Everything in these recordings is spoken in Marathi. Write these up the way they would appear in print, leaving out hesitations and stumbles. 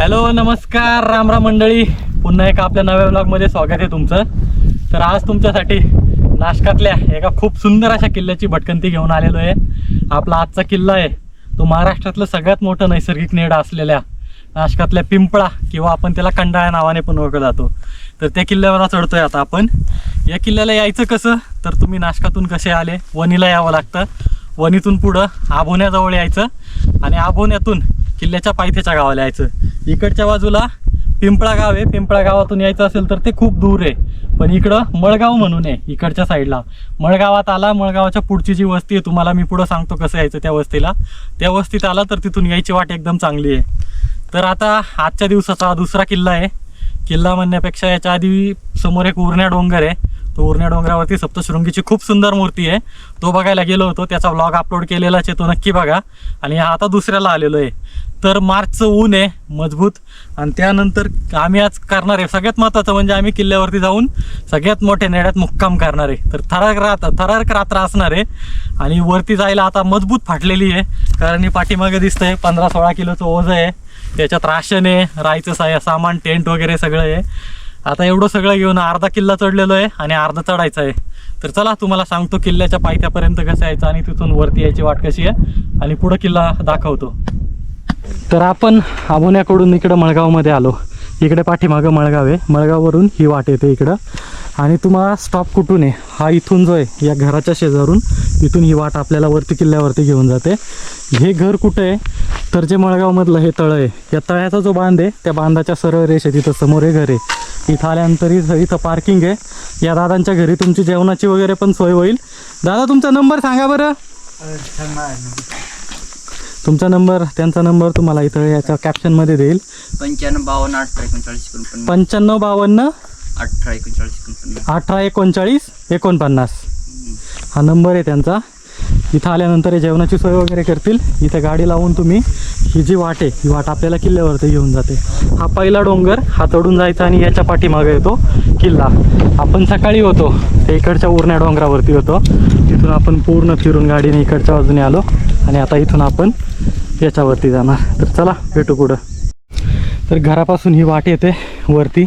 हॅलो नमस्कार राम राम मंडळी, पुन्हा एका आपल्या नव्या व्लॉगमध्ये स्वागत आहे तुमचं. तर आज तुमच्यासाठी नाशकातल्या एका खूप सुंदर अशा किल्ल्याची भटकंती घेऊन आलेलो आहे. आपला आजचा किल्ला आहे तो महाराष्ट्रातलं सगळ्यात मोठं नैसर्गिक नेड असलेल्या नाशकातल्या पिंपळा किंवा आपण त्याला कंडाळा नावाने पण ओळखला जातो. तर त्या किल्ल्यावर चढतोय आता आपण. या किल्ल्याला यायचं कसं, तर तुम्ही नाशकातून कसे आले, वणीला यावं लागतं. वणीतून पुढं आभोण्याजवळ यायचं आणि आभोण्यातून किल्ल्याच्या पायथ्याच्या गावाला यायचं. इकडच्या बाजूला पिंपळा गाव आहे. पिंपळा गावातून यायचं असेल तर ते खूप दूर आहे, पण इकडं मळगाव म्हणून आहे इकडच्या साईडला. मळगावात आला, मळगावाच्या पुढची जी वस्ती आहे तुम्हाला मी पुढं सांगतो कसं यायचं त्या वस्तीला. त्या वस्तीत आला तर तिथून यायची वाट एकदम चांगली आहे. तर आता आजच्या दिवसाचा दुसरा किल्ला आहे. किल्ला म्हणण्यापेक्षा याच्या आधी समोर एक उरण्या डोंगर आहे. तो उरण्या डोंगरावरती सप्तशृंगीची खूप सुंदर मूर्ती आहे. तो बघायला गेलो होतो, त्याचा व्लॉग अपलोड केलेलाच आहे, तो नक्की बघा. आणि आता दुसऱ्याला आलेलो आहे. तर मार्चचं ऊन आहे मजबूत, आणि त्यानंतर आम्ही आज करणार आहे सगळ्यात महत्त्वाचं म्हणजे आम्ही किल्ल्यावरती जाऊन सगळ्यात मोठ्या नेड्यात मुक्काम करणार आहे. तर थरारक रात्र असणार आहे. आणि वरती जायला आता मजबूत फाटलेली आहे, कारण ही पाठीमागे दिसतंय 15-16 किलोचं ओझं आहे. त्याच्यात राशन आहे, राहायचं सामान, टेंट वगैरे सगळं आहे. आता एवढं सगळं घेऊन अर्धा किल्ला चढलेलो आहे आणि अर्धा चढायचा आहे. तर चला तुम्हाला सांगतो किल्ल्याच्या पायथ्यापर्यंत कसं यायचं आणि तिथून वरती यायची वाट कशी आहे आणि पुढं किल्ला दाखवतो. तर आपण आभोण्याकडून इकडं मळगावमध्ये आलो. इकडे पाठीमागं मळगाव आहे. मळगाववरून ही वाट येते इकडं. आणि तुम्हाला स्टॉप कुठून आहे, हा इथून जो आहे या घराच्या शेजारून इथून ही वाट आपल्याला वरती किल्ल्यावरती घेऊन जाते. हे घर कुठं आहे, तर जे मळगावमधलं हे तळं आहे. या तळ्याचा जो बांध आहे त्या बांधाच्या सरळ रेष आहे, तिथं समोर हे घर आहे. इथं आल्यानंतर इथं पार्किंग आहे. या दादांच्या घरी तुमची जेवणाची वगैरे पण सोय होईल. दादा तुमचा नंबर सांगा बरं. तुमचा नंबर, त्यांचा नंबर तुम्हाला इथं याच्या कॅप्शनमध्ये देईल. 95-52-18-39-18-39 हा नंबर आहे त्यांचा. इथं आल्यानंतर जेवणाची सोय वगैरे करतील. इथं गाडी लावून तुम्ही ही जी वाट आहे ही वाट आपल्याला किल्ल्यावरती घेऊन जाते. हा पहिला डोंगर, हा चढून जायचा आणि याच्या पाठीमागे येतो किल्ला. आपण सकाळी होतो ते इकडच्या उरण्या डोंगरावरती होतो. तिथून आपण पूर्ण फिरून गाडीने इकडच्या बाजूने आलो आणि आता इथून आपण याच्यावरती जाणार. तर चला भेटू पुढं. तर घरापासून ही वाट येते वरती,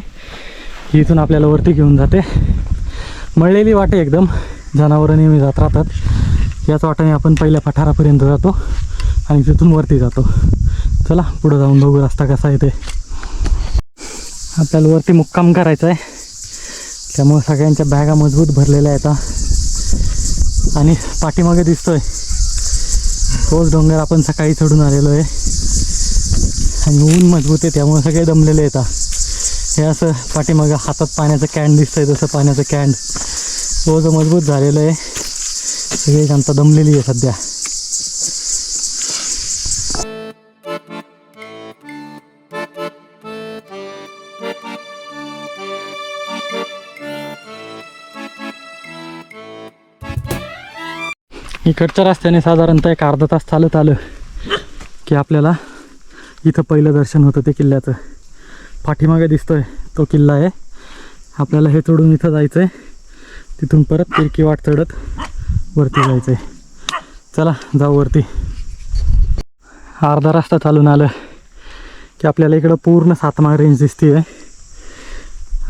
ही इथून आपल्याला वरती घेऊन जाते. मळलेली वाट आहे एकदम, जनावरं नेहमी जात राहतात. याच वाटाने आपण पहिल्या पठारापर्यंत जातो आणि तिथून वरती जातो. चला पुढं जाऊन बघू रस्ता कसा आहे ते. आपल्याला वरती मुक्काम करायचा आहे, त्यामुळे सगळ्यांच्या बॅगा मजबूत भरलेल्या आहेत. आणि पाठीमागे दिसतोय तोच डोंगर आपण सकाळी चढून आलेलो आहे. आणि ऊन मजबूत आहे त्यामुळे सगळे दमलेले येतात. हे असं पाठीमागं हातात पाण्याचं कॅन दिसतंय, जसं पाण्याचं कॅन रोज मजबूत झालेलं आहे. सगळी जनता दमलेली आहे सध्या. इकडच्या रस्त्याने साधारणतः एक अर्धा तास चालत आलं की आपल्याला इथं पहिलं दर्शन होतं ते किल्ल्याचं. पाठीमागे दिसतोय तो किल्ला आहे. आपल्याला हे चढून इथं जायचं आहे, तिथून परत तिरकी वाट चढत वरती जायचं आहे. चला जाऊ वरती. अर्धा रस्ता चालून आलं की आपल्याला इकडं पूर्ण सातमाळ रेंज दिसते आहे.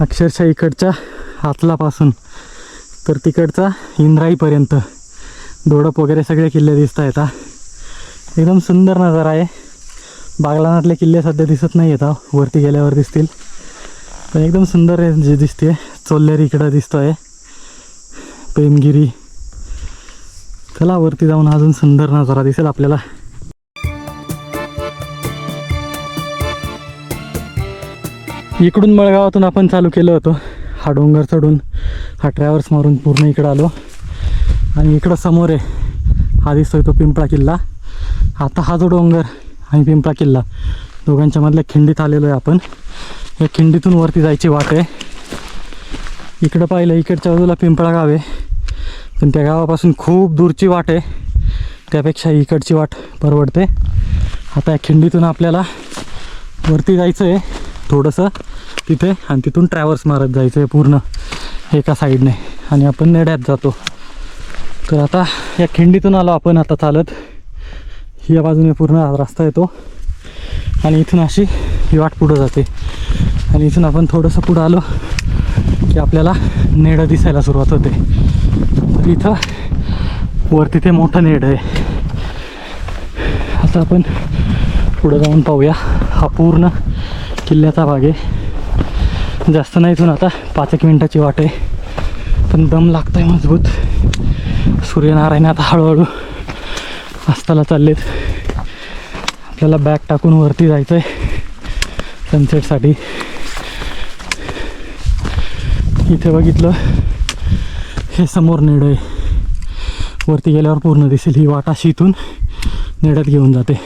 अक्षरशः इकडच्या हातलापासून तर तिकडचा इंद्राईपर्यंत दोडप वगैरे सगळे किल्ले दिसत आहेत. एकदम सुंदर नजारा आहे. बागलानातले किल्ले सध्या दिसत नाही आहेत, वरती गेल्यावर दिसतील, पण एकदम सुंदर रेंज दिसते. चोल्लेरी इकडं दिसतो आहे, पेमगिरी. चला वरती जाऊन अजून सुंदर नजारा दिसेल आपल्याला. इकडून मळगावातून आपण चालू केलं होतं. हा डोंगर चढून हा ट्रॅव्हर्स मारून पूर्ण इकडं आलो आणि इकडं समोर आहे हा दिसतोय तो पिंपळा किल्ला. आता हा जो डोंगर आणि पिंपळा किल्ला दोघांच्या मधल्या खिंडीत आलेलो आहे आपण. या खिंडीतून वरती जायची वाट आहे. इकडं पाहिलं इकडच्या बाजूला पिंपळा गाव आहे, पण त्या गावापासून खूप दूरची वाट आहे. त्यापेक्षा इकडची वाट परवडते. आता या खिंडीतून आपल्याला वरती जायचं आहे थोडंसं तिथे, आणि तिथून ट्रॅव्हर्स मारत जायचं आहे पूर्ण एका साईडने, आणि आपण नेड्यात जातो. तर आता या खिंडीतून आलो आपण आता चालत. या बाजूने पूर्ण रस्ता येतो आणि इथून अशी ही वाट पुढं जाते आणि इथून आपण थोडंसं पुढं आलो की आपल्याला नेडं दिसायला सुरुवात होते. तर इथं वरती ते मोठं नेड आहे. आता आपण पुढं जाऊन पाहूया. हा पूर्ण किल्ल्याचा भाग आहे. जास्त नाही, इथून आता 5-1 मिनिटाची वाट आहे, पण दम लागतं आहे मजबूत. सूर्यनारायण आता हळूहळू अस्ताला चाललेत. आपल्याला बॅग टाकून वरती जायचं आहे सनसेटसाठी. इथे बघितलं, हे समोर नेड आहे. वरती गेल्यावर पूर्ण दिसेल. ही वाट अशी इथून नेड्यात घेऊन जाते.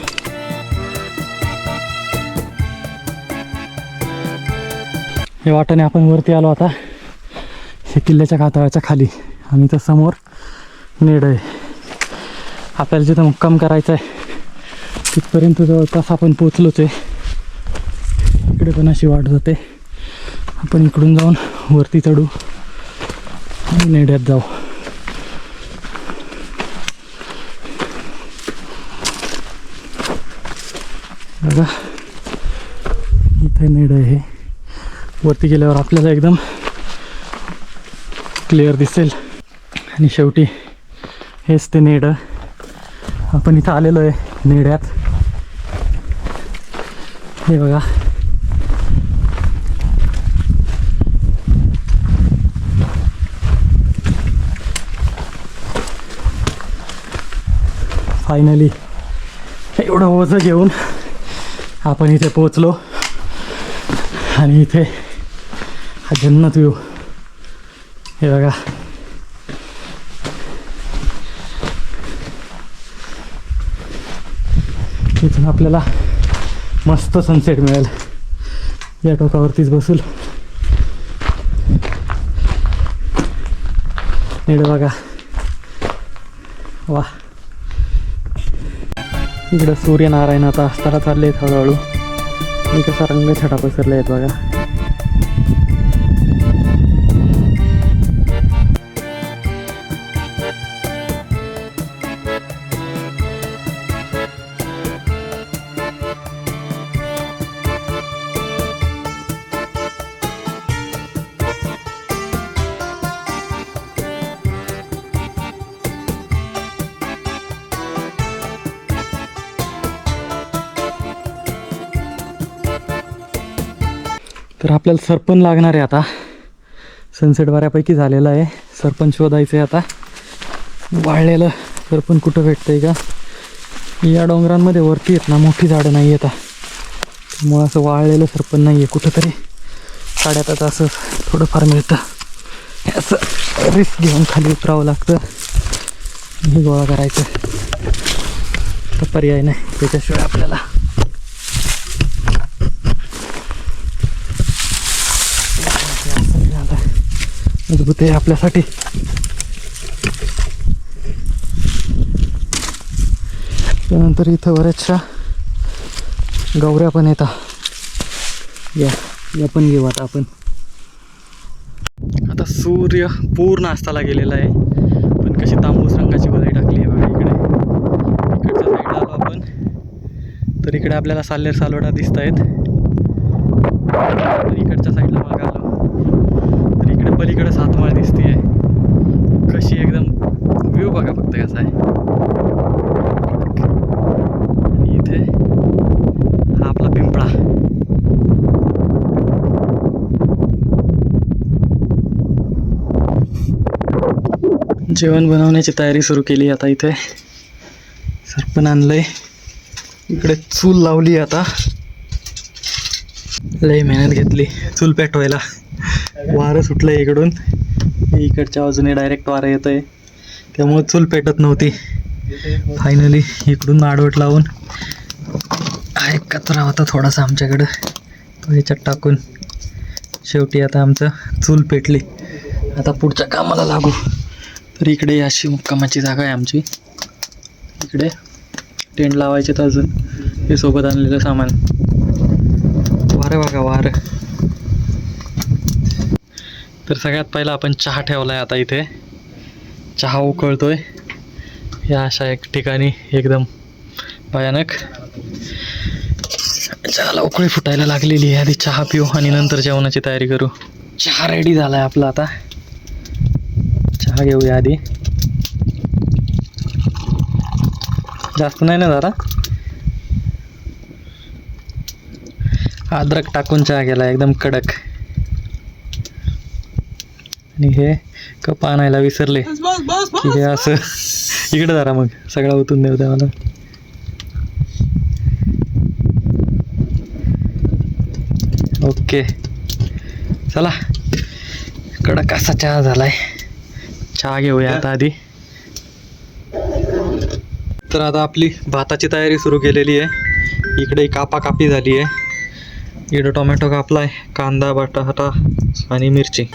हे वाटाने आपण वरती आलो आता. हे किल्ल्याच्या कातळाच्या खाली आणि तर समोर नेड आहे. आपल्याला जिथं मुक्काम करायचं आहे तिथपर्यंत जवळपास आपण पोचलोच आहे. इकडे पण अशी वाट जाते. आपण इकडून जाऊन वरती चढू आणि नेड्यात जाऊ. बघा, इथे नेड आहे. वरती गेल्यावर आपल्याला एकदम क्लिअर दिसेल. आणि शेवटी हेच ते नेड. आपण इथं आलेलो आहे नेड्यात. हे बघा, फायनली एवढं ओझं घेऊन आपण इथे पोचलो. आणि इथे हा जन्नत व्ह्यू. हे बघा, इथून आपल्याला मस्त सनसेट मिळेल. या टोकावरतीच बसूल. नेड बघा, वा. इकडं सूर्यनारायण आता अस्ताला चालले आहेत हळूहळू. आणि कसा रंगछटा पसरले आहेत बघा. तर आपल्याला सरपण लागणार आहे आता. सनसेट बऱ्यापैकी झालेला आहे. सरपण शोधायचं आहे आता. वाळलेलं सरपण कुठं भेटतं आहे का? या डोंगरांमध्ये वरती येत ना मोठी झाडं नाही येतात, त्यामुळं असं वाळलेलं सरपण नाही आहे. कुठंतरी काड्यात असं थोडंफार मिळतं. असं रिस्क घेऊन खाली उतरावं लागतं. हे गोळा करायचं तर पर्याय नाही त्याच्याशिवाय आपल्याला. मजबूत आहे आपल्यासाठी. त्यानंतर इथं बऱ्याचशा गवऱ्या पण येतात. या पण घेऊ आता आपण. आता सूर्य पूर्ण अस्ताला गेलेला आहे, पण कशी तांबूस रंगाची वलय टाकली आहे बघा. इकडच्या साईडला आलो आपण तर इकडे आपल्याला साल्हेर सालवडा दिसत आहेत. इकडच्या साईडला मागं आलो तर इकडे पलीकडे सातमाळ दिसते. कशी एकदम व्ह्यू बघा फक्त कसा आहे. आणि इथे हा आपला पिंपळा. जेवण बनवण्याची तयारी सुरू केली आता. इथे सरपण आणलंय, इकडे चूल लावली. आता लई मेहनत घेतली चूल पेटवायला. वारं सुटलं इकडून, इकडच्या बाजूने डायरेक्ट वारं येत आहे, त्यामुळे चूल पेटत नव्हती. फायनली इकडून आडवट लावून हा एक कचरा होता थोडासा आमच्याकडं, तो ह्याच्यात टाकून शेवटी आता आमचं चूल पेटली. आता पुढच्या कामाला लागू. तर इकडे अशी मुक्कामाची जागा आहे आमची. इकडे टेंट लावायचे तर अजून हे सोबत आणलेलं सामान. वारं बघा वारं. तर सगळ्यात पहिला आपण चहा ठेवला आहे आता. इथे चहा उकळतोय या अशा एक ठिकाणी एकदम भयानक. चहाला उकळी फुटायला लागलेली आहे. आधी चहा पिऊ आणि नंतर जेवणाची तयारी करू. चहा रेडी झालाय आपला. आता चहा घेऊया आधी. जास्त नाही ना जरा. अद्रक टाकून चहा केला एकदम कडक. आणि हे कप आणायला विसरले की हे असं इकडे जरा मग सगळा ओतून देऊ द्या मला. ओके चला कडक असा चहा झालाय. चहा घेऊया आता आधी. तर आता आपली भाताची तयारी सुरू केलेली आहे. इकडे कापाकापी झाली आहे. इकडे टोमॅटो कापलाय, कांदा बटाटा आणि मिरची.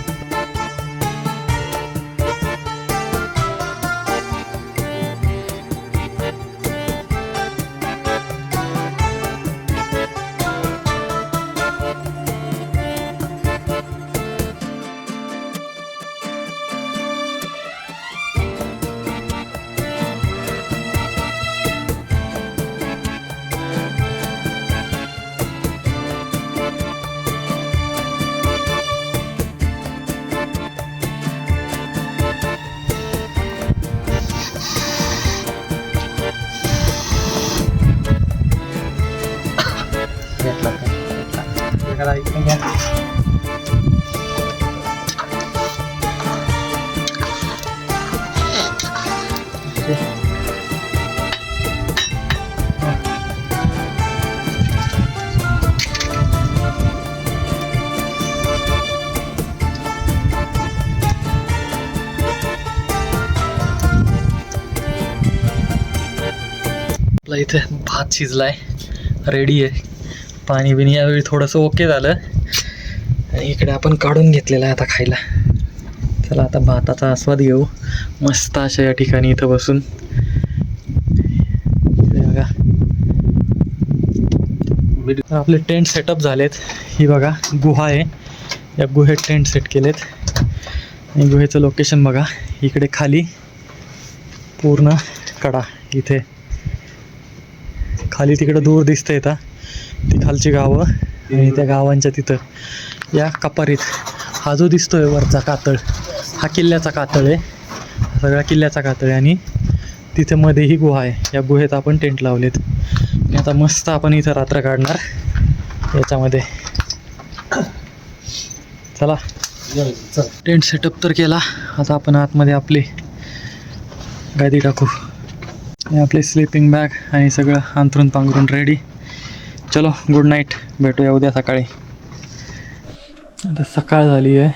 आपला इथे भात शिजलाय, रेडी आहे. पाणी बिणी यावेळी थोडंसं ओके झालं. आणि इकडे आपण काढून घेतलेलं आहे आता खायला. चला आता भाताचा आस्वाद घेऊ मस्त अशा या ठिकाणी इथं बसून. बघा आपले टेंट सेटअप झालेत. ही बघा गुहा आहे. या गुहेत टेंट सेट केलेत. आणि गुहेचं लोकेशन बघा. इकडे खाली पूर्ण कडा, इथे खाली तिकडं दूर दिसतंय आता ती खालची गावं. आणि त्या गावांच्या तिथं या कपारीत हा जो दिसतोय वरचा कातळ, हा किल्ल्याचा कातळ आहे. सगळा किल्ल्याचा कातळ आहे. आणि तिथे मध्ये ही गुहा आहे. या गुहेत आपण टेंट लावलेत. आणि आता मस्त आपण इथं रात्र काढणार याच्यामध्ये. चला टेंट सेटअप तर केला. आता आपण आतमध्ये आपली गादी टाकू. आपले स्लीपिंग बॅग आणि सगळं अंथरून पांघरून रेडी. चलो गुड नाईट, भेटूया उद्या सकाळी. आता सकाळ झाली आहे,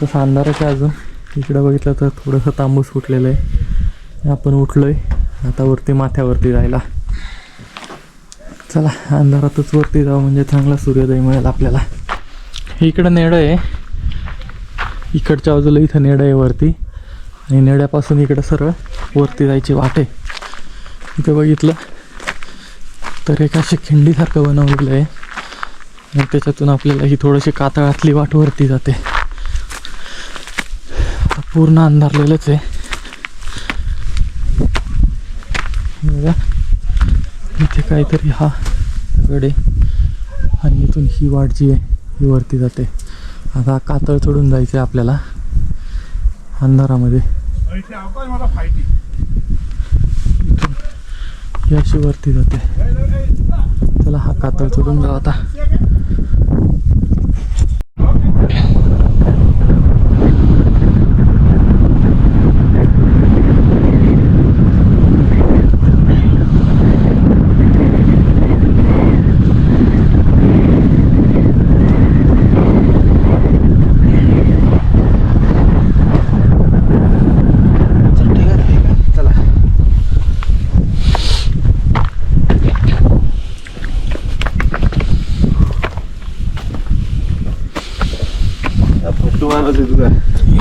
तसं अंधारच आहे अजून. इकडं बघितलं तर थोडंसं तांबूस फुटलेलं आहे. आपण उठलो आहे आता वरती माथ्यावरती जायला. चला अंधारातच वरती जाऊ म्हणजे चांगला सूर्योदय मिळेल आपल्याला. इकडं नेडं आहे, इकडच्या बाजूला इथं नेडं आहे वरती. आणि नेड्यापासून इकडं सरळ वरती जायची वाट आहे. इथं बघितलं तर एक अशी खिंडीसारखं बनवलेलं आहे. आणि त्याच्यातून आपल्याला ही थोडीशी कातळातली वाट वरती जाते. आता पूर्ण अंधारलेलंच आहे बघा. इथे काहीतरी हा दगड आहे आणि इथून ही वाट जी आहे ही वरती जाते. आता कातळ चढून जायचं आहे आपल्याला अंधारामध्ये. ही अशी वरती जाते. चला हा कातळ चढून जाऊ आता.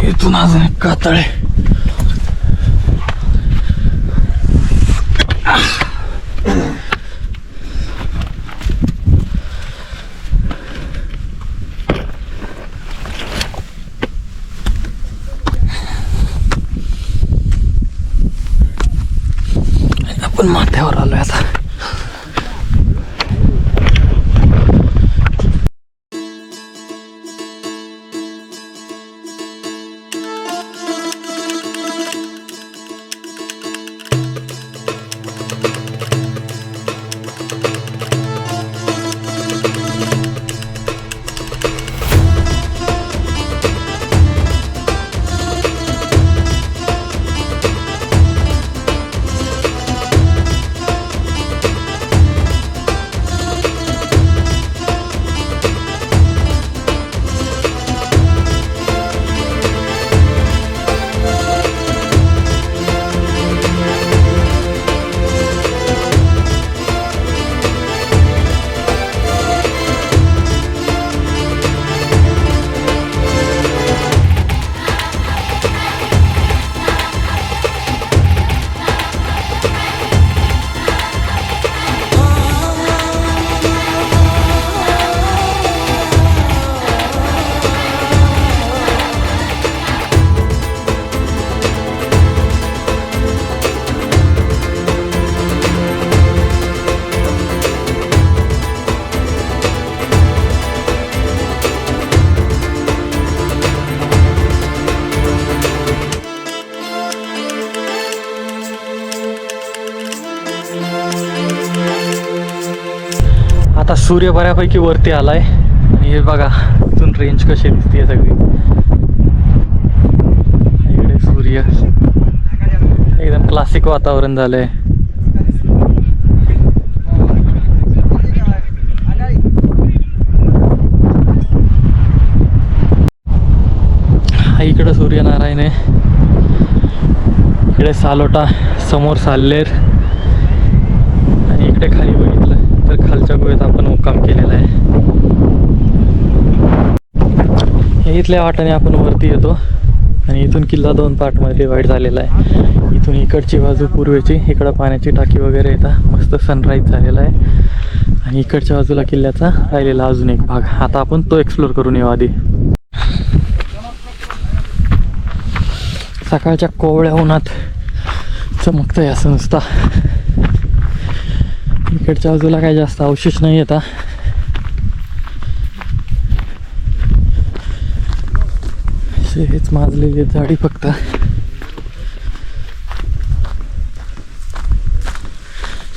इथून अजून एक कातळ आहे. आपण माथ्यावर आलोय आता. सूर्य बऱ्यापैकी वरती आलाय आणि हे बघा इथून रेंज कशी दिसते सगळी. इकडे सूर्य एकदम क्लासिक वातावरण झालंय. इकडे सूर्यनारायण आहे, इकडे सालोटा, समोर साल्लेर आणि इकडे खाली बघितलं तर खालच्या गुहेत आपण मुक्काम केलेला आहे. हे इथल्या वाटाने आपण वरती येतो आणि इथून किल्ला 2 पार्टमध्ये डिवाईड झालेला आहे. इथून इकडची बाजू पूर्वेची, इकडं पाण्याची टाकी वगैरे येतात, मस्त सनराईज झालेला आहे. आणि इकडच्या बाजूला किल्ल्याचा राहिलेला अजून एक भाग. आता आपण तो एक्सप्लोर करून येऊ. आधी सकाळच्या कोवळ्या उन्हात चमकतंय असं नुसता. इकडच्या बाजूला काही जास्त अवशेष नाही येतात. हेच माजलेली झाडी फक्त.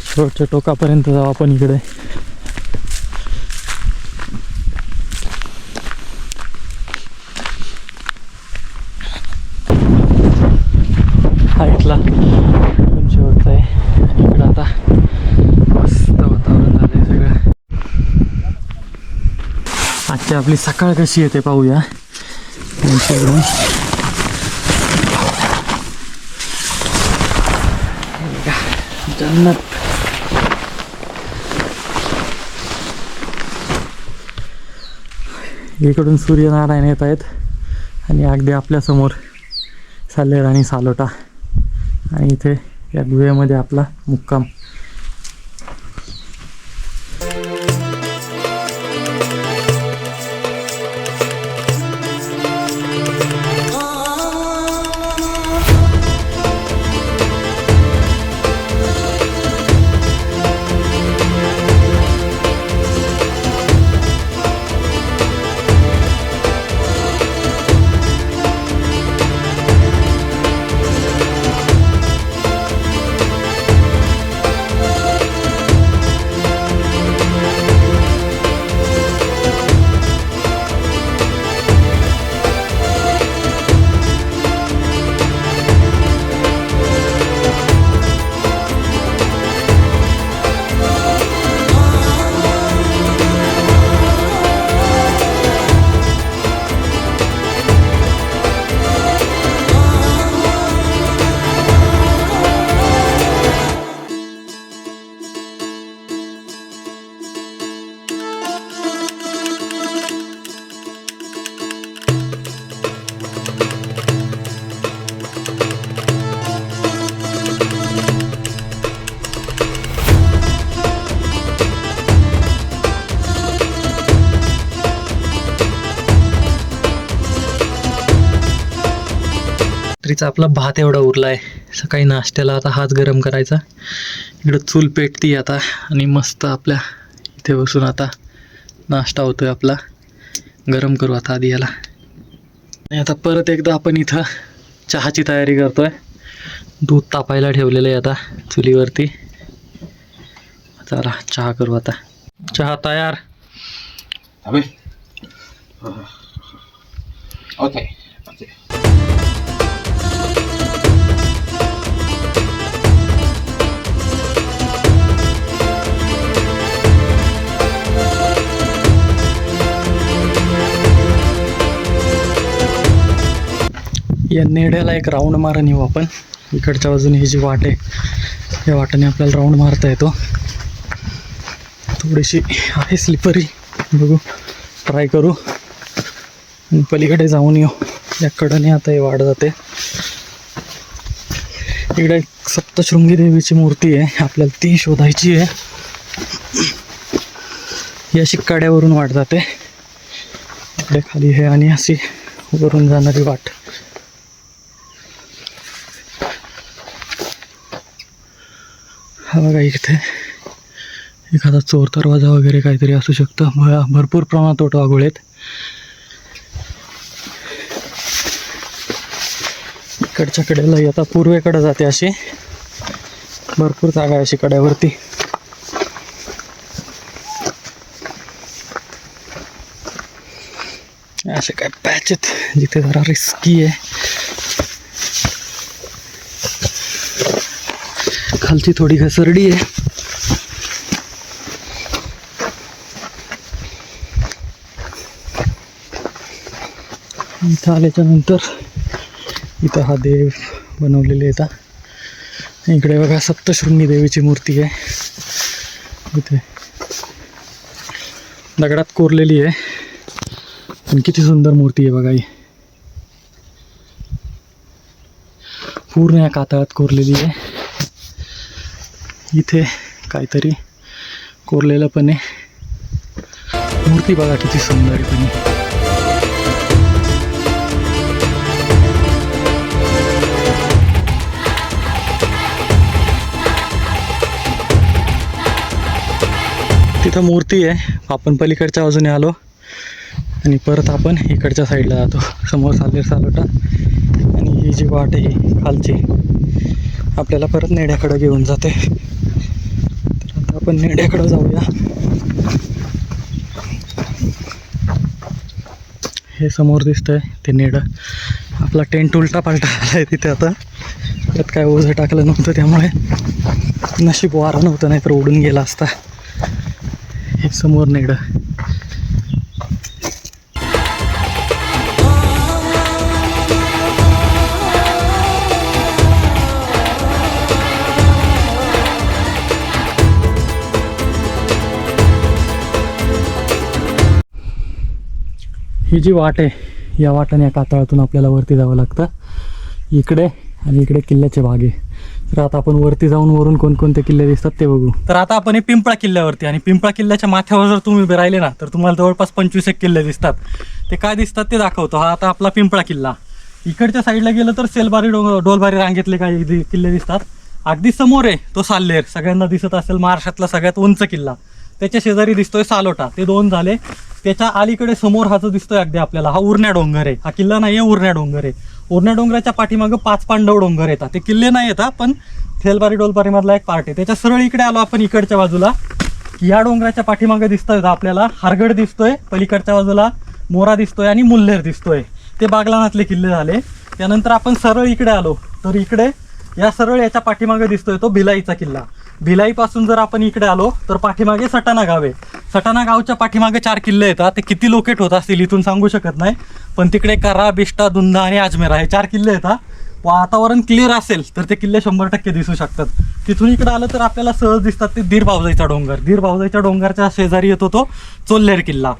शेवटच्या टोकापर्यंत जाऊ आपण इकडे. हा इथला शेवटचा आहे. इकडं आता मस्त वातावरण झालंय सगळं. आजची आपली सकाळ कशी येते पाहूया. जन्नत. इकडून सूर्यनारायण येत आहेत आणि अगदी आपल्या समोर साल्लेर आणि सालोटा आणि इथे या गुहेमध्ये आपला मुक्काम. रात्रीचा आपला भात एवढा उरला आहे. सकाळी नाश्त्याला आता हाच गरम करायचा. इकडं चूल पेटती आता आणि मस्त आपल्या इथे बसून आता नाश्ता होतोय आपला. गरम करू आता आधी याला. आणि आता परत एकदा आपण इथं चहाची तयारी करतोय. दूध तापायला ठेवलेलं आहे आता चुलीवरती. चला चहा करू आता. चहा तयार. ओके. या नेड्याला एक राऊंड मारून येऊ आपण. इकडच्या बाजूने ही जी वाट आहे या वाटेने आपल्याला राऊंड मारता येतो. थोडीशी आहे स्लिपरी, बघू ट्राय करू आणि पलीकडे जाऊन येऊ. या कडेने आता हे वाढ जाते. इकडे एक सप्तशृंगी देवीची मूर्ती आहे, आपल्याला ती शोधायची आहे. ही अशी कड्यावरून वाट जाते. इकडे खाली हे आणि अशी वरून जाणारी वाट. हा बघा इथे एखादा चोर दरवाजा वगैरे काहीतरी असू शकतं. भरपूर प्रमाणात वाघोळे आहेत. इकडच्या कडेला आता पूर्वेकडे जाते अशी भरपूर जागा आहे अशी कड्यावरती. असे काय पॅच आहेत जिथे जरा रिस्की आहे. खालची थोडी घसरडी आहे. इथं आल्याच्या नंतर इथं हा देव बनवलेले येतात. इकडे बघा सप्तशृंगी देवीची मूर्ती आहे. इथे दगडात कोरलेली आहे. पण किती सुंदर मूर्ती आहे बघा. ही पूर्ण या कातळात कोरलेली आहे. इथे काहीतरी कोरलेलं पण आहे. मूर्ती बघा किती सुंदर आहे. पण तिथं मूर्ती आहे. आपण पलीकडच्या बाजूने आलो आणि परत आपण इकडच्या साईडला जातो. समोर सालेर सालोटा आणि ही जी वाट आहे ही खालची आपल्याला परत नेड्याकडं घेऊन जाते. तर आता आपण नेड्याकडं जाऊया. हे समोर दिसतंय ते नेडं. आपला टेंट उलटा पालटा आला आहे तिथे. आता त्यात काय ओझं टाकलं नव्हतं त्यामुळे नशीब वारा नव्हतं, नाही तर उडून गेला असता. हे समोर नेडं. ही जी वाट आहे या वाटाने या कातळातून आपल्याला वरती जावं लागतं. इकडे आणि इकडे किल्ल्याचे भाग आहे. तर आता आपण वरती जाऊन वरून कोणकोणते किल्ले दिसतात ते बघू. तर आता आपण हे पिंपळा किल्ल्यावरती, आणि पिंपळा किल्ल्याच्या माथ्यावर जर तुम्ही उभे राहिले ना तर तुम्हाला जवळपास 25 किल्ले दिसतात. ते काय दिसतात ते दाखवतो. हा आता आपला पिंपळा किल्ला. इकडच्या साईडला गेलं तर सेलबारी डोलबारी रांगेतले काही किल्ले दिसतात. अगदी समोर आहे तो साल्लेर, सगळ्यांना दिसत असेल महाराष्ट्रातला सगळ्यात उंच किल्ला. त्याच्या शेजारी दिसतोय सालोटा. ते 2 झाले. त्याच्या अलीकडे समोर हा जो दिसतोय अगदी आपल्याला, हा उरण्या डोंगर आहे. हा किल्ला नाही आहे, उरण्या डोंगर आहे. उरण्या डोंगराच्या पाठीमागं 5 पांडव डोंगर येतात. ते किल्ले नाही येतात पण सेलबारी डोलबारी मधला एक पार्ट आहे. त्याच्या सरळ इकडे आलो आपण इकडच्या बाजूला. या डोंगराच्या पाठीमागे दिसतोय आपल्याला हारगड दिसतोय, पलीकडच्या बाजूला मोरा दिसतोय आणि मुल्हेर दिसतोय. ते बागलानातले किल्ले झाले. त्यानंतर आपण सरळ इकडे आलो तर इकडे या सरळ याच्या पाठीमागे दिसतोय तो भिलाईचा किल्ला. भिलाईपासून जर आपण इकडे आलो तर पाठीमागे सटाणा गाव आहे. सटाणा गावच्या पाठीमागे 4 किल्ले येतात. ते किती लोकेट होत असतील इथून सांगू शकत नाही, पण तिकडे करा, बिष्टा, दुंदा आणि अजमेरा हे 4 किल्ले येतात. वातावरण क्लिअर असेल तर ते किल्ले 100% दिसू शकतात. तिथून इकडे आलं तर आपल्याला सहज दिसतात ते दीर भावजाईचा डोंगर. दीर भावजाईच्या डोंगरच्या शेजारी येतो तो चोल्हेर किल्ला.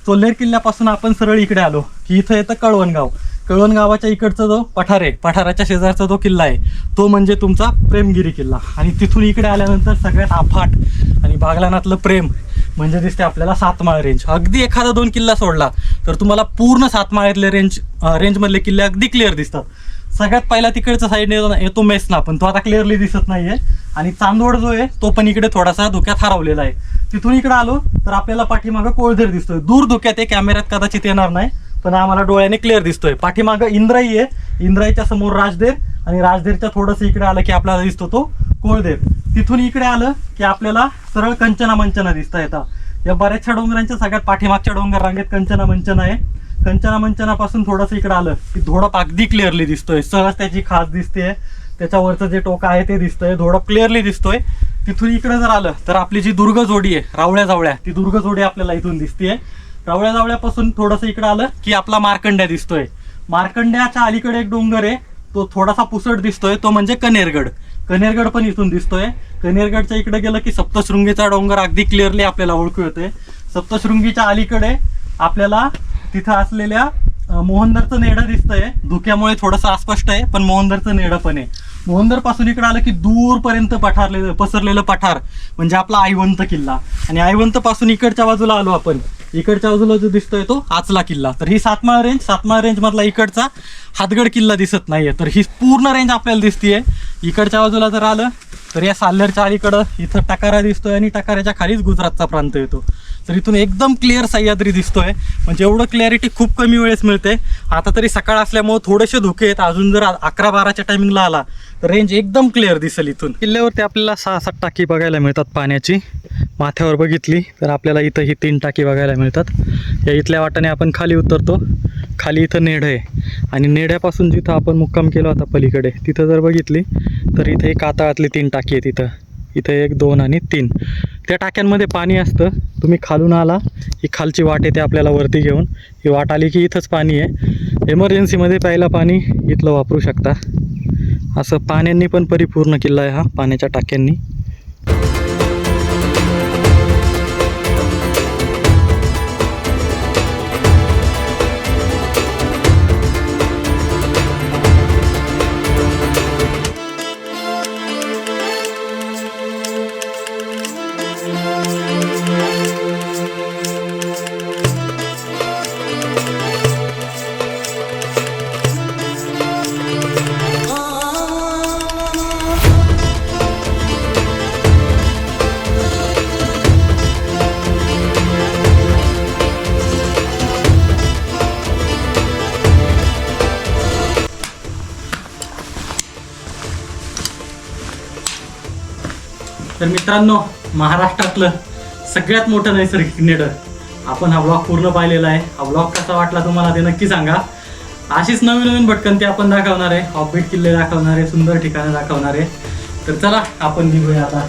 चोल्हेर किल्ल्यापासून आपण सरळ इकडे आलो की इथं येतं कळवणगाव. कळवण गावाच्या इकडचा जो पठार आहे, पठाराच्या शेजारचा जो किल्ला आहे तो म्हणजे तुमचा प्रेमगिरी किल्ला. आणि तिथून इकडे आल्यानंतर सगळ्यात अफाट आणि बागलानातलं प्रेम म्हणजे दिसते आपल्याला सातमाळ रेंज. अगदी एखादा 2 किल्ला सोडला तर तुम्हाला पूर्ण सातमाळ्यातले रेंजमधले किल्ले अगदी क्लिअर दिसतात. सगळ्यात पहिला तिकडच्या साईडने येतो मेसना, पण तो आता क्लिअरली दिसत नाहीये. आणि चांदवड जो आहे तो पण इकडे थोडासा धुक्यात हरवलेला आहे. तिथून इकडे आलो तर आपल्याला पाठीमागं कोळधेर दिसतोय. दूर धुक्यात आहे, कॅमेऱ्यात कदाचित येणार नाही, पण आम्हाला डोळ्याने क्लिअर दिसतोय. पाठीमागं इंद्राई आहे, इंद्राईच्या समोर राजदेर, आणि राजदेरच्या थोडंसं इकडे आलं की आपल्याला दिसतो तो कोळदेर. तिथून इकडे आलं की आपल्याला सरळ कंचना मंचना दिसता येतात. या बऱ्याचशा डोंगरांच्या सगळ्यात पाठीमागच्या डोंगर रांगेत कंचना मंचना आहे. कंचना मंचनापासून थोडंसं इकडे आलं की धोडप अगदी क्लिअरली दिसतोय. सहज त्याची खास दिसते, त्याच्यावरचं जे टोक आहे ते दिसतंय, धोडप क्लिअरली दिसतोय. तिथून इकडे जर आलं तर आपली जी दुर्ग जोडी आहे रावळ्या जावळ्या, ती दुर्ग जोडी आपल्याला इथून दिसतेय. रावळ्या जावळ्यापासून थोडंसं इकडे आलं की आपला मार्कंड्या दिसतोय. मार्कंड्याच्या अलीकडे एक डोंगर आहे, तो थोडासा पुसट दिसतोय, तो म्हणजे कनेरगड. कनेरगड पण इथून दिसतोय. कनेरगडच्या इकडे गेलं की सप्तशृंगीचा डोंगर अगदी क्लिअरली आपल्याला ओळखू येतोय. सप्तशृंगीच्या अलीकडे आपल्याला तिथं असलेल्या मोहनदरचं नेडं दिसतंय. धुक्यामुळे थोडंसं अस्पष्ट आहे, पण मोहनदरचं नेडं पण आहे. मोहनदर पासून इकडे आलं की दूरपर्यंत पसरलेलं पठार म्हणजे आपला आयवंत किल्ला. आणि आयवंत पासून इकडच्या बाजूला आलो आपण, इकडच्या बाजूला जो दिसतोय तो आचला किल्ला. तर ही सातमाळ रेंज मधला इकडचा हातगड किल्ला दिसत नाहीये, तर ही पूर्ण रेंज आपल्याला दिसतीये. इकडच्या बाजूला जर आलं तर या साल्हेरच्या अलीकडं इथं टकारा दिसतोय, आणि टकाऱ्याच्या खालीच गुजरातचा प्रांत येतो. तर इथून एकदम क्लिअर सह्याद्री दिसतोय. म्हणजे एवढं क्लॅरिटी खूप कमी वेळेस मिळते. आता तरी सकाळ असल्यामुळे थोडेसे धुके आहेत. अजून जर 11-12च्या टायमिंगला आला तर रेंज एकदम क्लिअर दिसेल. इथून किल्ल्यावरती आपल्याला 6-7 टाकी बघायला मिळतात पाण्याची. माथ्यावर बघितली तर आपल्याला इथं ही 3 टाकी बघायला मिळतात. या इथल्या वाटाने आपण खाली उतरतो. खाली इथं नेढ आहे आणि नेढ्यापासून जिथं आपण मुक्काम केला होता पलीकडे तिथं जर बघितली तर इथे कातळातली 3 टाकी आहेत. इथं 1, 2 आणि 3 त्या टाक्यांमध्ये पाणी असतं. तुम्ही खालून आला ही खालची वाट येते आपल्याला वरती घेऊन. ही वाट आली की इथंच पाणी आहे. एमर्जन्सीमध्ये प्यायला पाणी इथलं वापरू शकता. असं पाण्यांनी पण परिपूर्ण किल्ला आहे हा, पाण्याच्या टाक्यांनी. तर मित्रांनो, महाराष्ट्रातलं सगळ्यात मोठं नैसर्गिक नेडं आपण हा ब्लॉग पूर्ण पाहिलेला आहे. हा ब्लॉग कसा वाटला तुम्हाला ते नक्की सांगा. अशीच नवीन नवीन भटकंती आपण दाखवणार आहे. ऑफबीट किल्ले दाखवणार आहे, सुंदर ठिकाणं दाखवणार आहे. तर चला आपण निघूया आता.